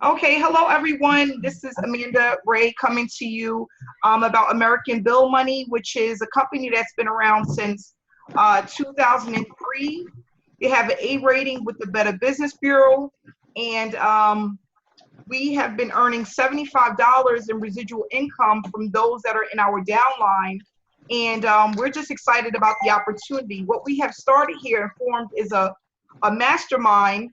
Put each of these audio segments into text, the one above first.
Okay, hello everyone. This is Amanda Ray coming to you about American Bill Money, which is a company that's been around since 2003. They have an A rating with the Better Business Bureau, and we have been earning $75 in residual income from those that are in our downline. And we're just excited about the opportunity. What we have started here and formed is a mastermind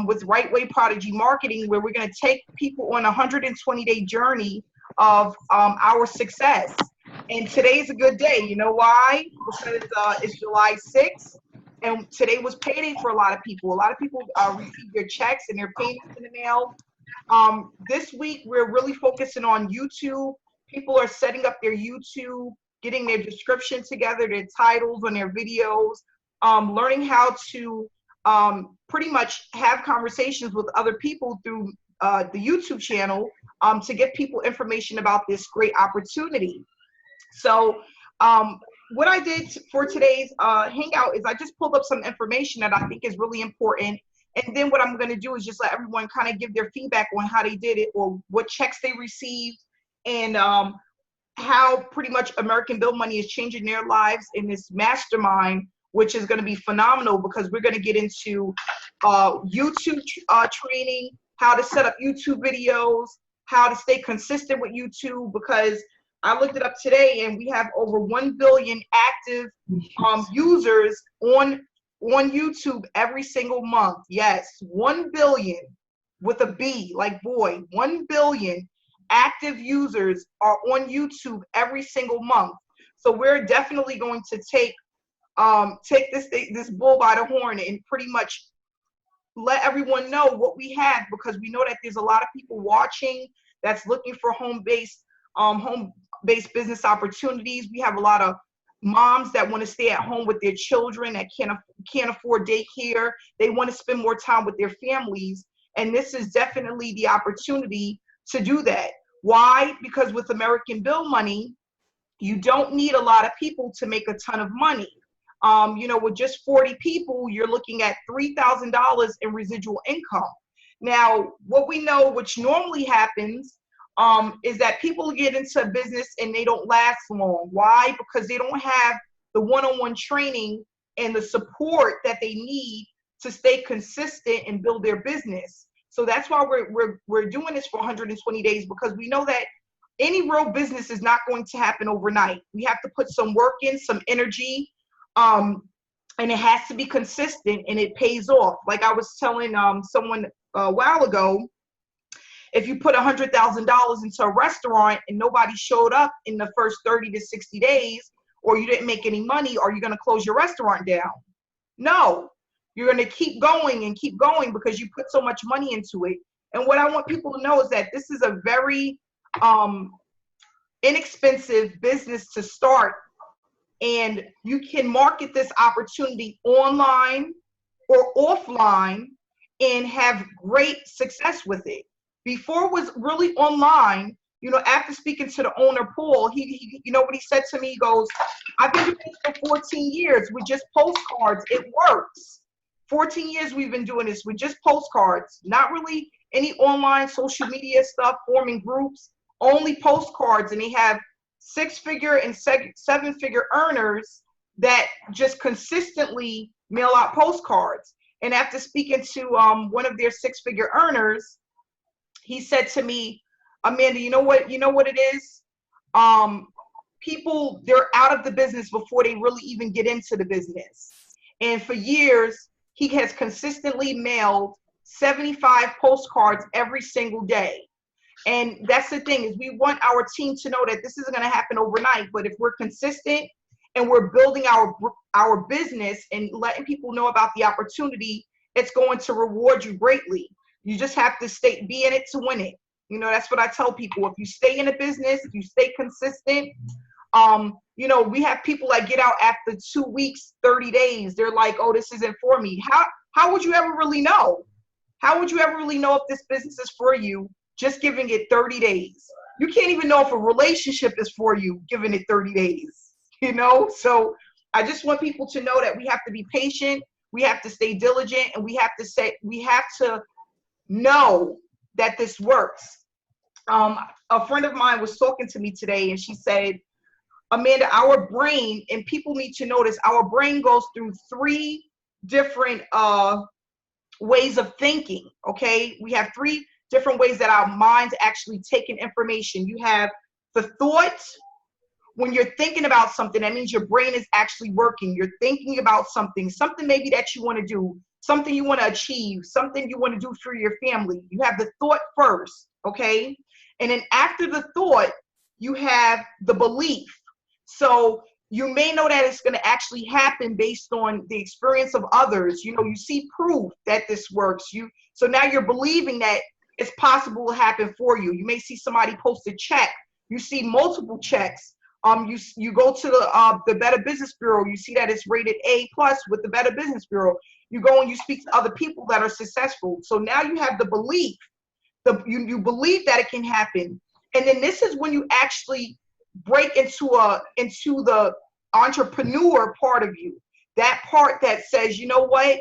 with Rightway Prodigy Marketing, where we're going to take people on a 120-day journey of our success. And today's a good day. You know why? Because it's July 6th, and today was payday for a lot of people. A lot of people received their checks and their payments in the mail. This week, we're really focusing on YouTube. People are setting up their YouTube, getting their description together, their titles on their videos, learning how to pretty much have conversations with other people through the YouTube channel to get people information about this great opportunity. So what I did for today's Hangout is I just pulled up some information that I think is really important. And then what I'm going to do is just let everyone kind of give their feedback on how they did it or what checks they received and how pretty much American Bill Money is changing their lives in this mastermind, which is going to be phenomenal because we're going to get into YouTube training, how to set up YouTube videos, how to stay consistent with YouTube, because I looked it up today and we have over 1 billion active users on YouTube every single month. Yes, 1 billion with a B, like boy, 1 billion active users are on YouTube every single month. So we're definitely going to take this bull by the horn and pretty much let everyone know what we have, because we know that there's a lot of people watching that's looking for home-based business opportunities. We have a lot of moms that want to stay at home with their children that can't afford daycare. They want to spend more time with their families, and this is definitely the opportunity to do that. Why? Because with American Bill Money, you don't need a lot of people to make a ton of money. With just 40 people, you're looking at $3,000 in residual income. Now, what we know, which normally happens, is that people get into business and they don't last long. Why? Because they don't have the one-on-one training and the support that they need to stay consistent and build their business. So that's why we're doing this for 120 days, because we know that any real business is not going to happen overnight. We have to put some work in, some energy, and it has to be consistent, and it pays off. Like I was telling someone a while ago, if you put $100,000 into a restaurant and nobody showed up in the first 30 to 60 days, or you didn't make any money, are you going to close your restaurant down? No. You're going to keep going and keep going because you put so much money into it. And what I want people to know is that this is a very inexpensive business to start. And you can market this opportunity online or offline and have great success with it. Before it was really online, after speaking to the owner, Paul, he what he said to me, he goes, I've been doing this for 14 years with just postcards. It works. 14 years we've been doing this with just postcards, not really any online social media stuff, forming groups, only postcards. And they have 6-figure and 7-figure earners that just consistently mail out postcards. And after speaking to one of their 6-figure earners, he said to me, Amanda, you know what it is? People, they're out of the business before they really even get into the business. And for years, he has consistently mailed 75 postcards every single day. And that's the thing, is we want our team to know that this isn't going to happen overnight, but if we're consistent and we're building our business and letting people know about the opportunity, it's going to reward you greatly. You just have to be in it to win it. That's what I tell people. If you stay in a business, if you stay consistent, we have people that get out after 2 weeks, 30 days. They're like, oh, this isn't for me. How would you ever really know? How would you ever really know if this business is for you just giving it 30 days? You can't even know if a relationship is for you giving it 30 days, So I just want people to know that we have to be patient. We have to stay diligent, and we have to know that this works. A friend of mine was talking to me today, and she said, Amanda, our brain, and people need to notice, our brain goes through 3 different ways of thinking, okay? We have 3 different ways that our minds actually take in information. You have the thought. When you're thinking about something, that means your brain is actually working. You're thinking about something maybe that you want to do, something you want to achieve, something you want to do for your family. You have the thought first, okay? And then after the thought, you have the belief. So you may know that it's going to actually happen based on the experience of others. You know, you see proof that this works. So now you're believing that it's possible to happen for you. You may see somebody post a check. You see multiple checks. You go to the Better Business Bureau. You see that it's rated A+ with the Better Business Bureau. You go and you speak to other people that are successful. So now you have the belief. You believe that it can happen. And then this is when you actually break into the entrepreneur part of you. That part that says, you know what,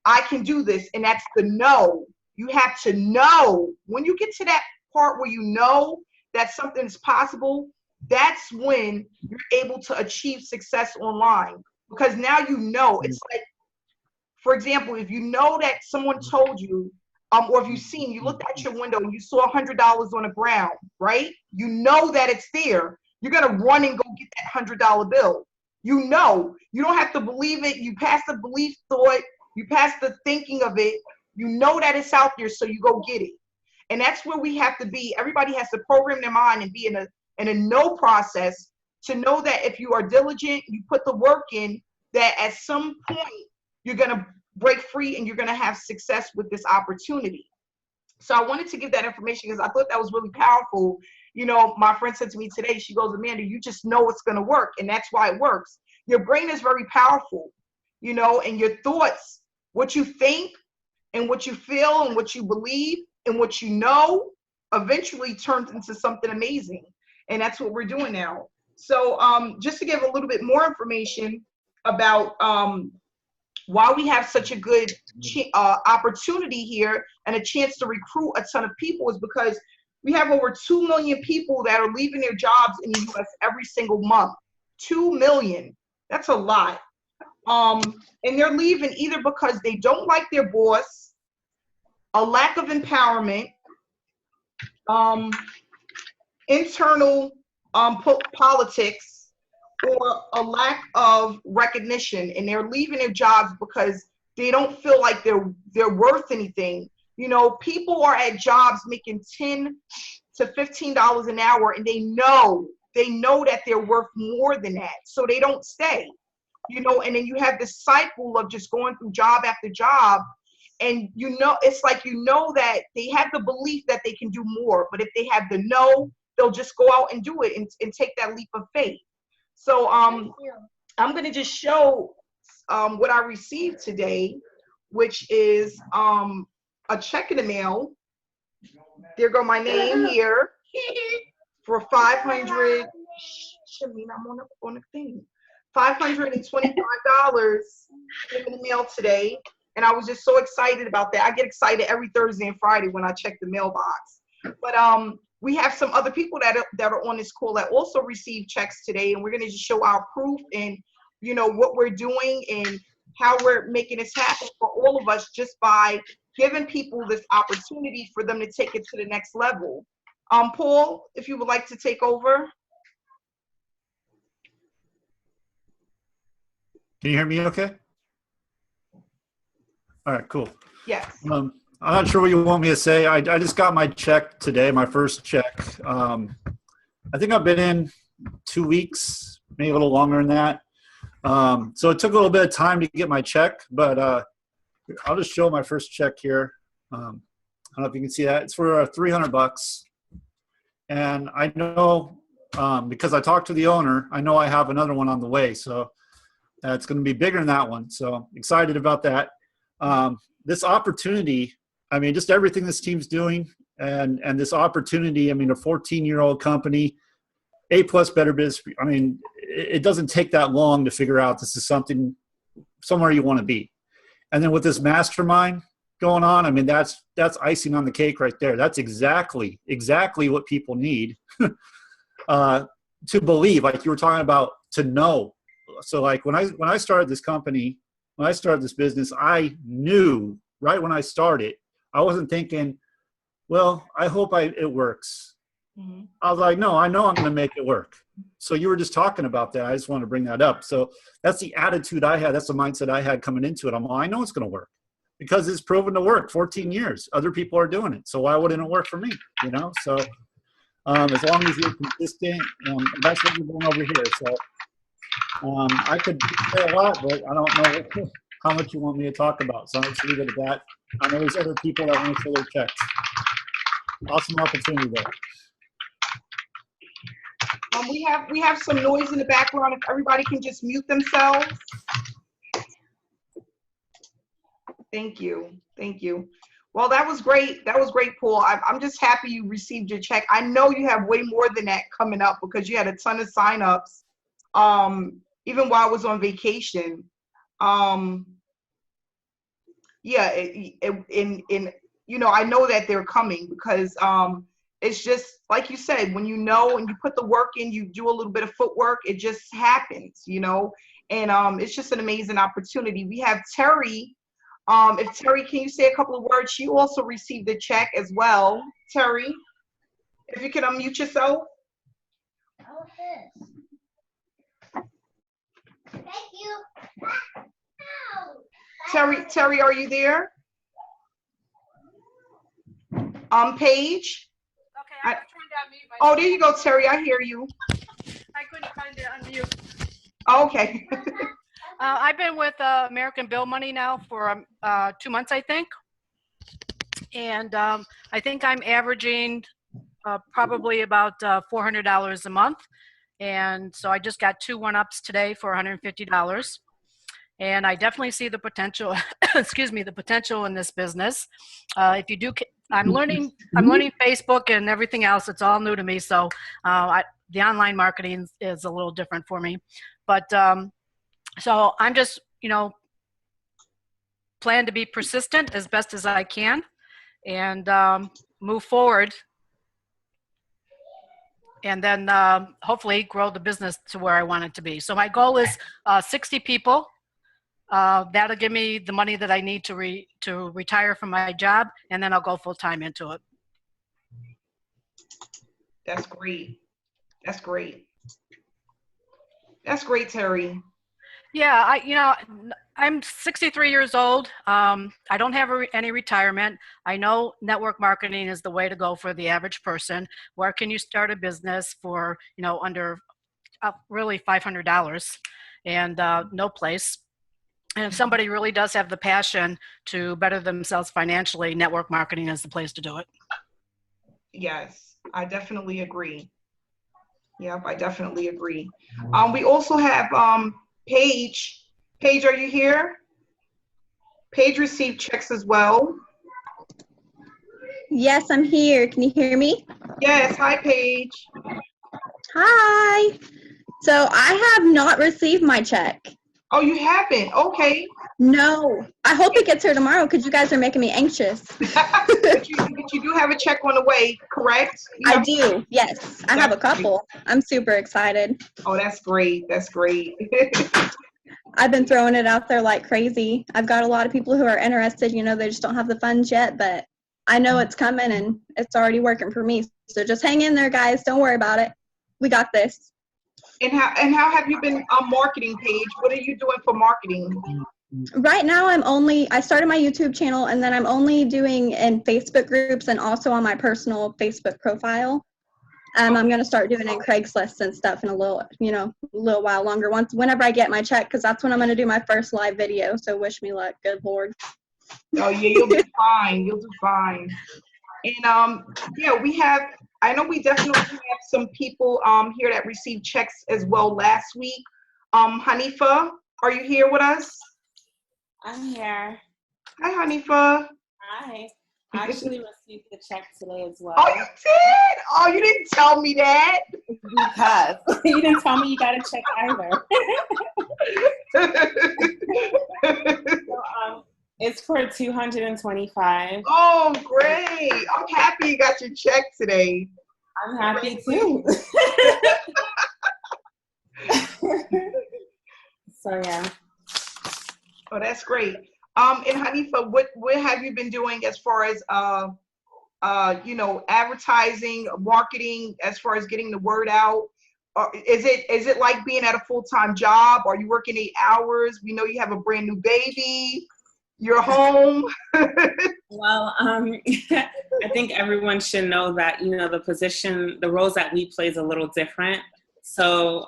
I can do this. And that's the know. You have to know. When you get to that part where you know that something's possible, that's when you're able to achieve success online. Because now you know. It's like, for example, if you know that someone told you, or if you looked out your window and you saw $100 on the ground, right? You know that it's there. You're gonna run and go get that $100 bill. You know. You don't have to believe it. You pass the belief thought. You pass the thinking of it. You know that it's out there, so you go get it. And that's where we have to be. Everybody has to program their mind and be in a know process to know that if you are diligent, you put the work in, that at some point you're gonna break free and you're gonna have success with this opportunity. So I wanted to give that information because I thought that was really powerful. You know, my friend said to me today, she goes, Amanda, you just know it's gonna work, and that's why it works. Your brain is very powerful, you know, and your thoughts, what you think and what you feel and what you believe and what you know eventually turns into something amazing. And that's what we're doing now. So just to give a little bit more information about why we have such a good opportunity here and a chance to recruit a ton of people is because we have over 2 million people that are leaving their jobs in the US every single month. 2 million. That's a lot. And they're leaving either because they don't like their boss, a lack of empowerment, internal politics, or a lack of recognition, and they're leaving their jobs because they don't feel like they're worth anything. You know, people are at jobs making $10 to $15 an hour, and they know that they're worth more than that, so they don't stay. You know, and then you have this cycle of just going through job after job, and you know, it's like, you know, that they have the belief that they can do more, but if they have the know, they'll just go out and do it and take that leap of faith. So I'm going to just show what I received today, which is a check in the mail. There go my name here for 500. Shameen, I'm on the thing. $525 in the mail today, and I was just so excited about that. I get excited every Thursday and Friday when I check the mailbox. But we have some other people that are on this call that also received checks today, and we're going to just show our proof and, you know, what we're doing and how we're making this happen for all of us just by giving people this opportunity for them to take it to the next level. Paul, if you would like to take over. Can you hear me okay? All right, cool. Yes. I'm not sure what you want me to say. I just got my check today, my first check. I think I've been in 2 weeks, maybe a little longer than that. So it took a little bit of time to get my check, but I'll just show my first check here. I don't know if you can see that. It's for $300. And I know, because I talked to the owner, I know I have another one on the way. So it's going to be bigger than that one. So excited about that. This opportunity, I mean, just everything this team's doing and this opportunity, I mean, a 14-year-old company, A+ Better Biz, I mean, it doesn't take that long to figure out this is somewhere you want to be. And then with this mastermind going on, I mean, that's icing on the cake right there. That's exactly what people need to believe, like you were talking about, to know. So like when I started this company, when I started this business, I knew right when I started, I wasn't thinking, well, I hope it works. Mm-hmm. I was like, no, I know I'm going to make it work. So you were just talking about that. I just wanted to bring that up. So that's the attitude I had. That's the mindset I had coming into it. I know it's going to work because it's proven to work. 14 years. Other people are doing it. So why wouldn't it work for me? You know? So as long as you're consistent, that's what we're doing over here. So I could say a lot, but I don't know how much you want me to talk about. So I'll just leave it at that. I know there's other people that want to fill their checks. Awesome opportunity there. We have some noise in the background. If everybody can just mute themselves. Thank you. Well, that was great. That was great, Paul. I'm just happy you received your check. I know you have way more than that coming up because you had a ton of signups, even while I was on vacation. Yeah, I know that they're coming because it's just like you said, when you know and you put the work in, you do a little bit of footwork, it just happens, and it's just an amazing opportunity. We have Terry. If Terry, can you say a couple of words? She also received a check as well. Terry, if you can unmute yourself. Thank you. Terry, are you there? Paige? Okay, I was trying to unmute myself. Oh, there you go, Terry. I hear you. I couldn't find it unmute. Okay. I've been with American Bill Money now for 2 months, I think. And I think I'm averaging probably about $400 a month. And so I just got 2 one-ups today for $150. And I definitely see the potential, the potential in this business. If you do, I'm learning Facebook and everything else. It's all new to me. So the online marketing is a little different for me. But so I'm just, plan to be persistent as best as I can and move forward. And then hopefully grow the business to where I want it to be. So my goal is 60 people. That'll give me the money that I need to retire from my job, and then I'll go full time into it. That's great. That's great. That's great, Terry. Yeah, I'm 63 years old. I don't have any retirement. I know network marketing is the way to go for the average person. Where can you start a business for, under really $500 and no place? And if somebody really does have the passion to better themselves financially, network marketing is the place to do it. Yes, I definitely agree. Yep, I definitely agree. We also have Paige. Paige, are you here? Paige received checks as well. Yes, I'm here. Can you hear me? Yes. Hi, Paige. Hi. So I have not received my check. Oh, you haven't? Okay. No. I hope it gets here tomorrow because you guys are making me anxious. but you do have a check on the way, correct? I do. Yes. I have a couple. I'm super excited. Oh, that's great. That's great. I've been throwing it out there like crazy. I've got a lot of people who are interested. They just don't have the funds yet, but I know it's coming and it's already working for me. So just hang in there, guys. Don't worry about it. We got this. And how have you been marketing, Paige? What are you doing for marketing? Right now, I started my YouTube channel, and then I'm only doing in Facebook groups and also on my personal Facebook profile. I'm going to start doing in Craigslist and stuff in a little while longer. Whenever I get my check, because that's when I'm going to do my first live video. So wish me luck. Good Lord. Oh yeah, you'll do fine. You'll do fine. And I know we definitely have some people here that received checks as well last week. Hanifa, are you here with us? I'm here. Hi, Hanifa. Hi. I actually received the check today as well. Oh, you did? Oh, you didn't tell me that. Because you didn't tell me you got a check either. It's for 225. Oh, great. I'm happy you got your check today. I'm happy too. So yeah. Oh, that's great. And Hanifa, what have you been doing as far as advertising, marketing, as far as getting the word out? Is it like being at a full-time job? Are you working 8 hours? We know you have a brand new baby. You're home. Well, I think everyone should know that, the roles that we play is a little different. So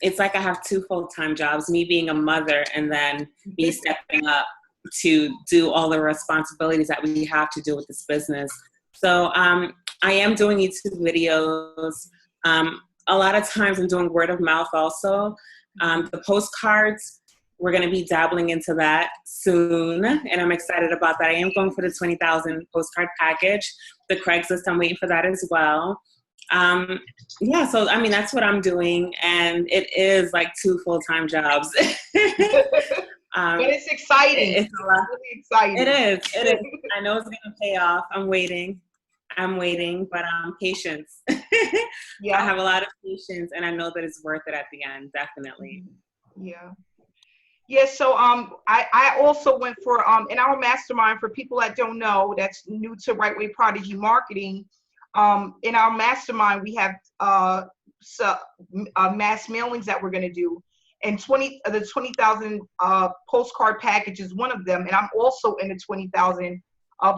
it's like I have 2 full-time jobs, me being a mother and then me stepping up to do all the responsibilities that we have to do with this business. So I am doing YouTube videos. A lot of times I'm doing word of mouth also. The postcards, we're going to be dabbling into that soon, and I'm excited about that. I am going for the 20,000 postcard package. The Craigslist, I'm waiting for that as well. Yeah, so I mean, that's what I'm doing, and it is like 2 full-time jobs. But it's exciting. It's a lot. Really exciting. It is. I know it's going to pay off. I'm waiting, but patience. Yeah. I have a lot of patience, and I know that it's worth it at the end, definitely. Yeah. Yeah, so I also went for in our mastermind, for people that don't know, that's new to Rightway Prodigy Marketing. In our mastermind, we have mass mailings that we're going to do, and the 20,000 postcard package is one of them, and I'm also in the 20,000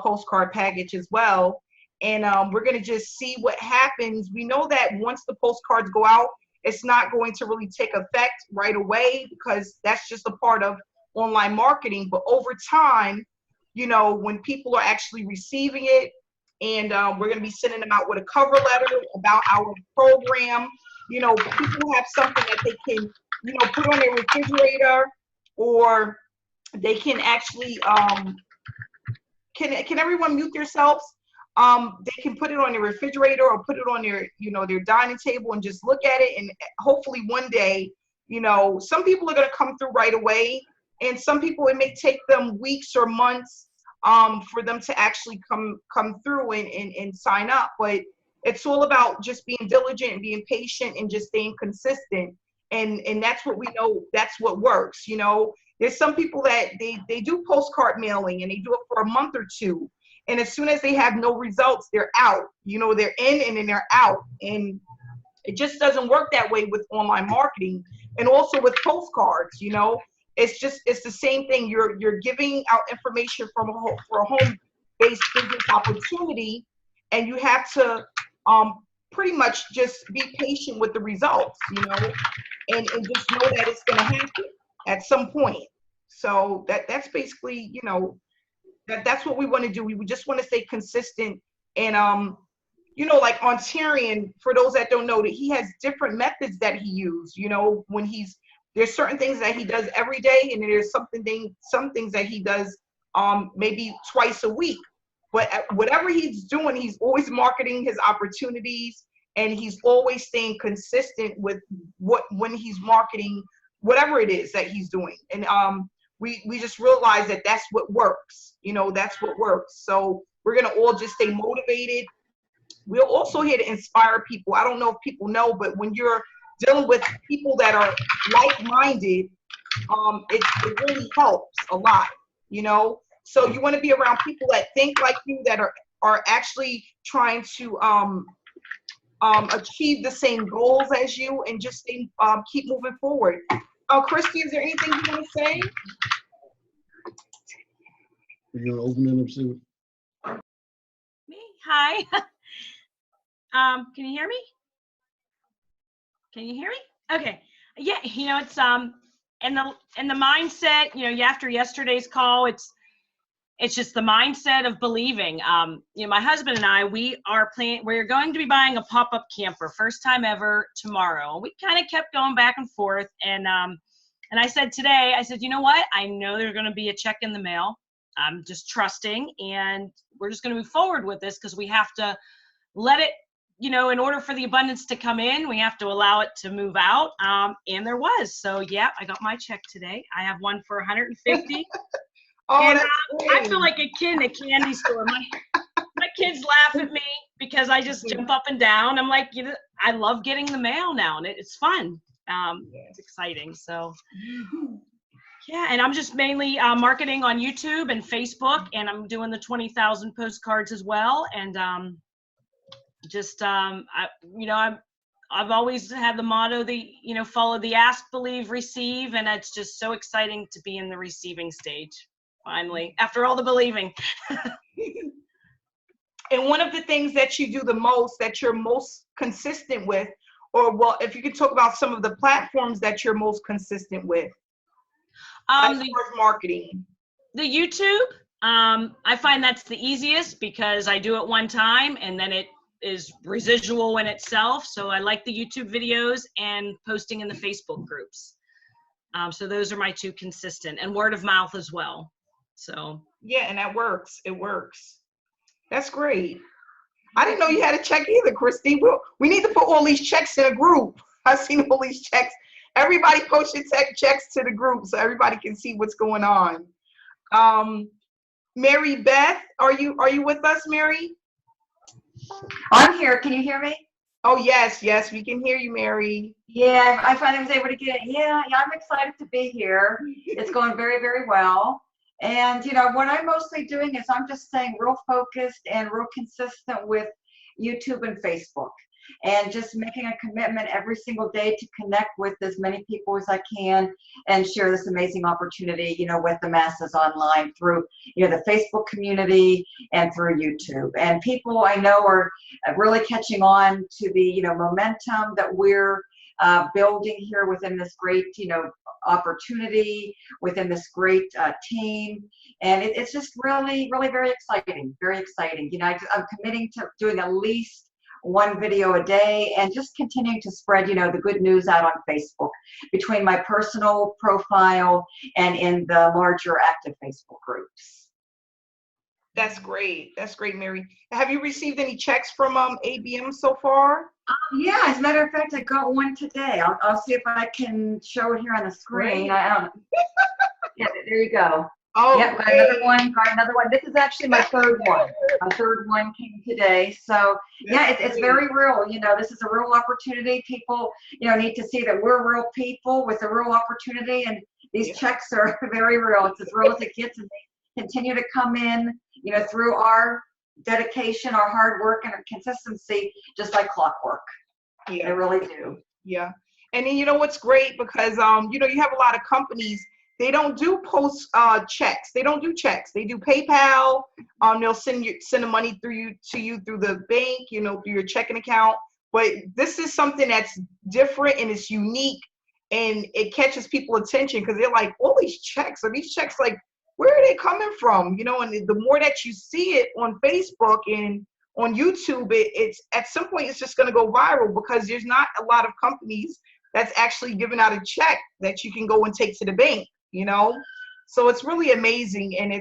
postcard package as well. And we're going to just see what happens. We know that once the postcards go out, it's not going to really take effect right away, because that's just a part of online marketing. But over time, when people are actually receiving it, and we're going to be sending them out with a cover letter about our program. People have something that they can, put on their refrigerator, or they can actually, can everyone mute themselves? They can put it on their refrigerator or put it on their, their dining table and just look at it. And hopefully one day, some people are going to come through right away. And some people, it may take them weeks or months for them to actually come through and sign up. But it's all about just being diligent and being patient and just staying consistent. And that's what we know, that's what works. There's some people that they do postcard mailing and they do it for a month or 2. And as soon as they have no results, they're out. They're in and then they're out. And it just doesn't work that way with online marketing, and also with postcards. It's the same thing. You're giving out information for a home-based business opportunity, and you have to pretty much just be patient with the results, and just know that it's going to happen at some point. So that's basically, that's what we want to do. We just want to stay consistent. And like on Tyrion, for those that don't know, that he has different methods that he uses. When there's certain things that he does every day, and there's some things that he does maybe twice a week. But whatever he's doing, he's always marketing his opportunities, and he's always staying consistent with when he's marketing whatever it is that he's doing. And we just realize that that's what works. That's what works. So we're going to all just stay motivated. We're also here to inspire people. I don't know if people know, but when you're dealing with people that are like-minded, it really helps a lot, So you want to be around people that think like you, that are actually trying to achieve the same goals as you, and just keep moving forward. Christy, is there anything you want to say? You're opening up soon. Me? Hi. Can you hear me? Can you hear me? Okay. Yeah, it's in the mindset, after yesterday's call, it's just the mindset of believing. My husband and I, we're going to be buying a pop-up camper, first time ever, tomorrow. We kind of kept going back and forth, and I said today, you know what? I know there's going to be a check in the mail. I'm just trusting, and we're just going to move forward with this, because we have to let it, in order for the abundance to come in, we have to allow it to move out. And there was. So yeah, I got my check today. I have one for $150. Oh, And that's I great. feel like a kid in a candy store. My kids laugh at me because I just jump up and down. I'm like, I love getting the mail now, and it's fun. It's exciting. So, yeah, and I'm just mainly marketing on YouTube and Facebook, and I'm doing the 20,000 postcards as well. And I've always had the motto, follow the ask, believe, receive, and it's just so exciting to be in the receiving stage finally after all the believing. And one of the things that you do the most, that you're most consistent with, or well, if you could talk about some of the platforms that you're most consistent with, as far as marketing. The YouTube, I find that's the easiest because I do it one time and then it is residual in itself. So I like the YouTube videos and posting in the Facebook groups. So those are my two consistent, and word of mouth as well. So Yeah, and that works. It works. That's great. I didn't know you had a check either, Christy. We need to put all these checks in a group. I've seen all these checks. Everybody post your checks to the group so everybody can see what's going on. Mary Beth, are you with us, Mary? I'm here. Can you hear me? Oh, yes, we can hear you, Mary. Yeah, I finally was able to get it. Yeah, I'm excited to be here. It's going very, very well. And, what I'm mostly doing is I'm just staying real focused and real consistent with YouTube and Facebook, and just making a commitment every single day to connect with as many people as I can and share this amazing opportunity, with the masses online through, the Facebook community and through YouTube. And people I know are really catching on to the, momentum that we're building here within this great, opportunity, within this great team. And it's just really, really very exciting, very exciting. I'm committing to doing at least one video a day and just continuing to spread, the good news out on Facebook between my personal profile and in the larger active Facebook groups. That's great. That's great, Mary. Have you received any checks from ABM so far? Yeah, as a matter of fact, I got one today. I'll see if I can show it here on the screen. I don't know. Yeah, there you go. Oh, yep, got another one. This is actually my third one. My third one came today. So yeah, it's very real. This is a real opportunity. People, need to see that we're real people with a real opportunity, and these checks are very real. It's as real as it gets, and they continue to come in, through our dedication, our hard work, and our consistency, just like clockwork. Yeah, they really do. Yeah, and then what's great, because you have a lot of companies. They don't do post checks. They don't do checks. They do PayPal. They'll send the money to you through the bank, through your checking account. But this is something that's different and it's unique, and it catches people's attention because they're like, all these checks, are these checks, like, where are they coming from? And the more that you see it on Facebook and on YouTube, it's at some point it's just going to go viral, because there's not a lot of companies that's actually giving out a check that you can go and take to the bank. So it's really amazing, and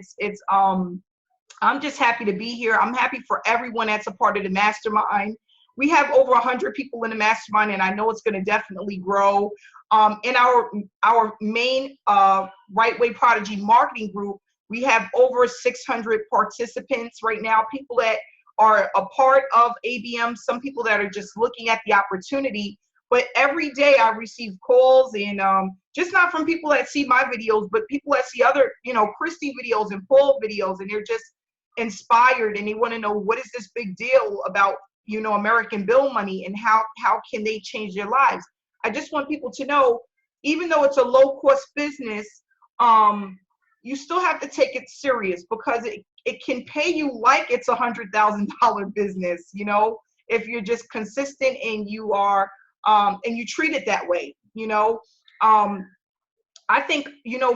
I'm just happy to be here. I'm happy for everyone that's a part of the Mastermind. We have over 100 people in the Mastermind, and I know it's going to definitely grow. In our main Rightway Prodigy marketing group, we have over 600 participants right now, people that are a part of ABM, some people that are just looking at the opportunity. But every day I receive calls, and just not from people that see my videos, but people that see other, Christy videos and Paul videos, and they're just inspired, and they want to know, what is this big deal about, American Bill Money, and how can they change their lives? I just want people to know, even though it's a low-cost business, you still have to take it serious, because it can pay you like it's $100,000 business, if you're just consistent and you are and you treat it that way. I think,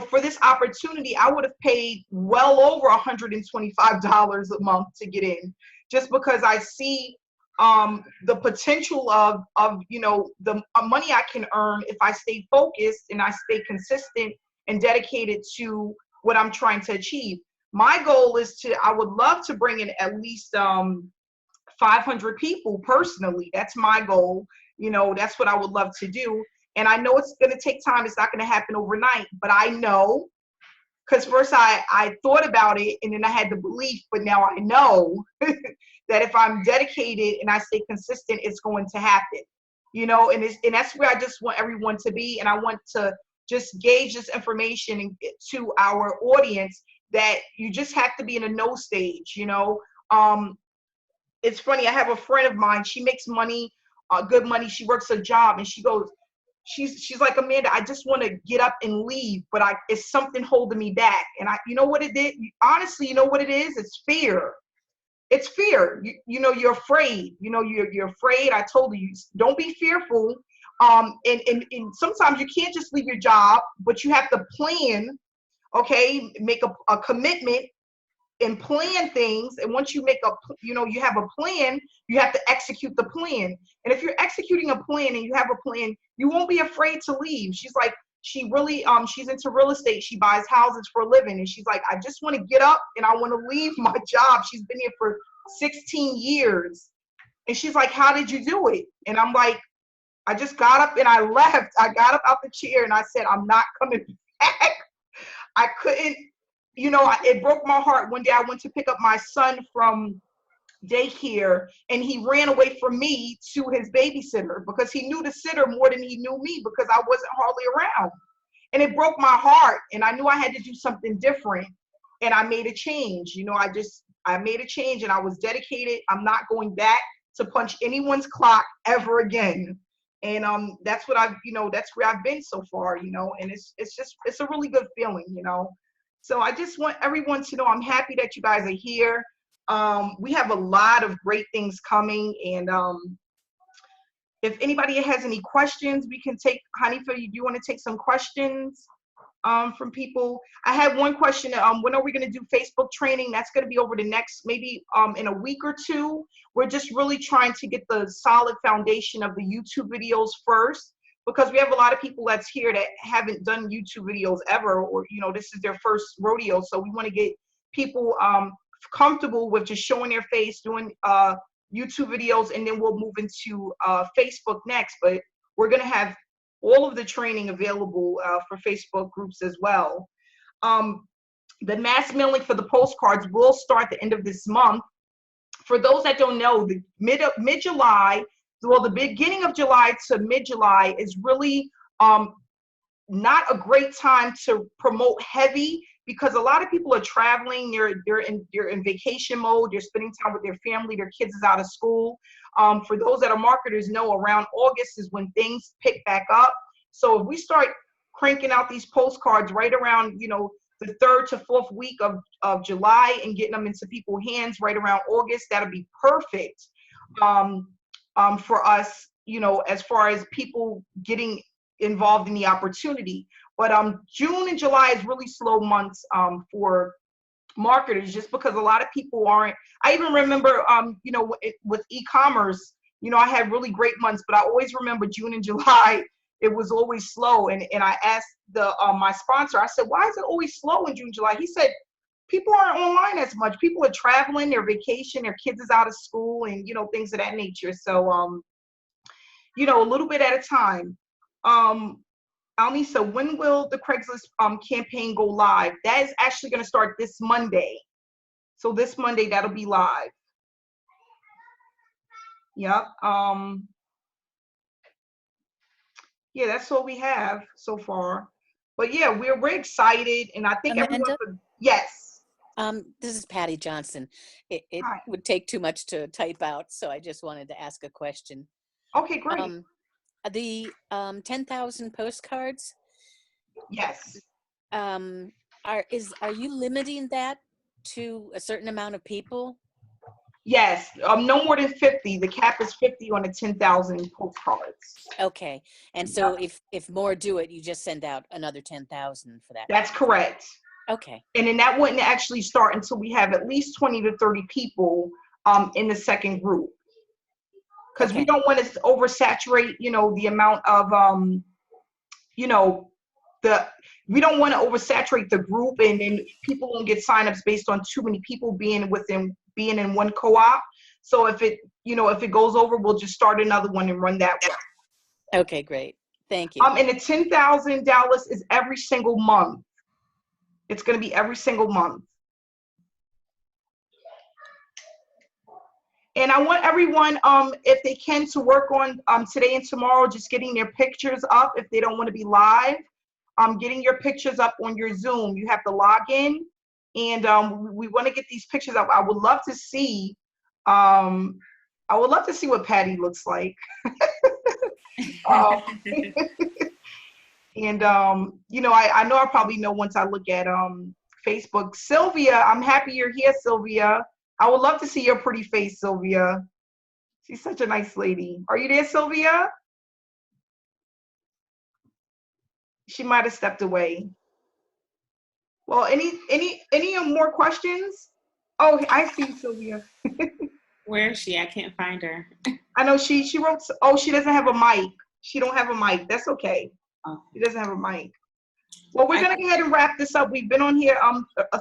for this opportunity, I would have paid well over $125 a month to get in, just because I see the potential of the money I can earn if I stay focused and I stay consistent and dedicated to what I'm trying to achieve. My goal is I would love to bring in at least 500 people personally. That's my goal. That's what I would love to do. And I know it's going to take time. It's not going to happen overnight, but I know Because first I thought about it and then I had the belief, but now I know that if I'm dedicated and I stay consistent, it's going to happen. You know, and that's where I just want everyone to be. And I want to just gauge this information to our audience that you just have to be in a no stage, you know. It's funny, I have a friend of mine, she makes money, good money, she works a job, and she goes, she's like, Amanda, I just want to get up and leave, but it's something holding me back. And you know what it did? Honestly, you know what it is? It's fear. It's fear. You know, you're afraid. You know, you're afraid. I told you, don't be fearful. And sometimes you can't just leave your job, but you have to plan, okay, make a commitment and plan things. And once you you have a plan, you have to execute the plan. And if you're executing a plan and you have a plan, you won't be afraid to leave. She's like, she really, she's into real estate. She buys houses for a living. And she's like, I just want to get up and I want to leave my job. She's been here for 16 years. And she's like, how did you do it? And I'm like, I just got up and I left. I got up out the chair and I said, I'm not coming back. I couldn't, you know, it broke my heart. One day I went to pick up my son from daycare and he ran away from me to his babysitter because he knew the sitter more than he knew me because I wasn't hardly around. And it broke my heart and I knew I had to do something different and I made a change. You know, I made a change and I was dedicated. I'm not going back to punch anyone's clock ever again. And that's what that's where I've been so far, you know, and it's a really good feeling, you know. So I just want everyone to know I'm happy that you guys are here. We have a lot of great things coming. And if anybody has any questions, we can take, Hanifa, do you want to take some questions from people? I have one question. When are we going to do Facebook training? That's going to be over the next, maybe in a week or two. We're just really trying to get the solid foundation of the YouTube videos first, because we have a lot of people that's here that haven't done YouTube videos ever, or, you know, this is their first rodeo. So we want to get people comfortable with just showing their face, doing YouTube videos, and then we'll move into Facebook next. But we're going to have all of the training available for Facebook groups as well. The mass mailing for the postcards will start the end of this month. For those that don't know, the mid-July, well, the beginning of July to mid-July is really not a great time to promote heavy, because a lot of people are traveling, they're in vacation mode, they're spending time with their family, their kids is out of school. For those that are marketers know, around August is when things pick back up. So if we start cranking out these postcards right around, you know, the 3rd to 4th week of July and getting them into people's hands right around August, that'll be perfect for us, you know, as far as people getting involved in the opportunity. But June and July is really slow months for marketers, just because a lot of people aren't. I even remember, you know, with e-commerce, you know, I had really great months, but I always remember June and July, it was always slow. And I asked my sponsor, I said, why is it always slow in June, July? He said, people aren't online as much. People are traveling, their vacation, their kids is out of school, and, you know, things of that nature. So, you know, a little bit at a time. Alnisa, when will the Craigslist campaign go live? That is actually going to start this Monday. So this Monday, that'll be live. Yep. Yeah, that's all we have so far. But yeah, we're excited, and I think Amanda? Yes. This is Patty Johnson. It would take too much to type out, so I just wanted to ask a question. Okay, great. The 10,000 postcards. Yes. Are you limiting that to a certain amount of people? Yes, no more than 50. The cap is 50 on the 10,000 postcards. Okay, and so if more do it, you just send out another 10,000 for that. That's correct. Okay. And then that wouldn't actually start until we have at least 20 to 30 people in the second group, because we don't want to oversaturate, you know, the amount of, you know, we don't want to oversaturate the group, and then people won't get signups based on too many people being in one co-op. So if it goes over, we'll just start another one and run that one. Okay, great. Thank you. And the $10,000 is every single month. It's going to be every single month. And I want everyone, if they can, to work on today and tomorrow, just getting their pictures up if they don't want to be live. Getting your pictures up on your Zoom. You have to log in, and we want to get these pictures up. I would love to see what Patty looks like. And you know, I know I probably know once I look at Facebook. Sylvia, I'm happy you're here, Sylvia. I would love to see your pretty face, Sylvia. She's such a nice lady. Are you there, Sylvia? She might have stepped away. Well, any more questions? Oh, I see Sylvia. Where is she? I can't find her. I know she wrote. Oh, she doesn't have a mic. She don't have a mic. That's okay. Oh. She doesn't have a mic. Well, we're gonna go ahead and wrap this up. We've been on here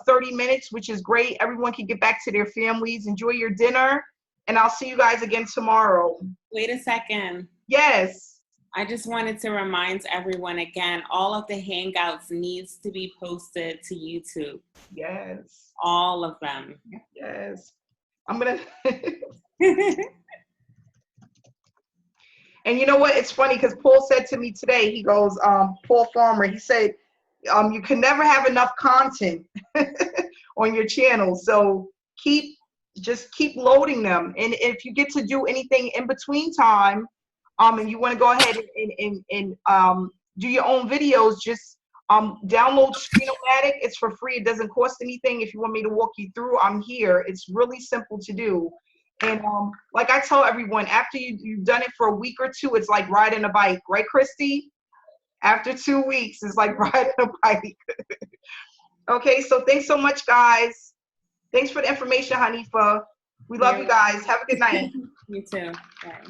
30 minutes, which is great. Everyone can get back to their families. Enjoy your dinner, and I'll see you guys again tomorrow. Wait a second. Yes. I just wanted to remind everyone again, all of the Hangouts needs to be posted to YouTube. Yes. All of them. Yes. I'm gonna. And you know what? It's funny because Paul said to me today, he goes, Paul Farmer, he said, you can never have enough content on your channel. So just keep loading them. And if you get to do anything in between time, and you want to go ahead and do your own videos, just download Screenomatic. It's for free. It doesn't cost anything. If you want me to walk you through, I'm here. It's really simple to do. And like I tell everyone, after you've done it for a week or two, it's like riding a bike. Right, Christy? After 2 weeks, it's like riding a bike. Okay, so thanks so much, guys. Thanks for the information, Hanifa. We love you guys. Have a good night. You too. Bye.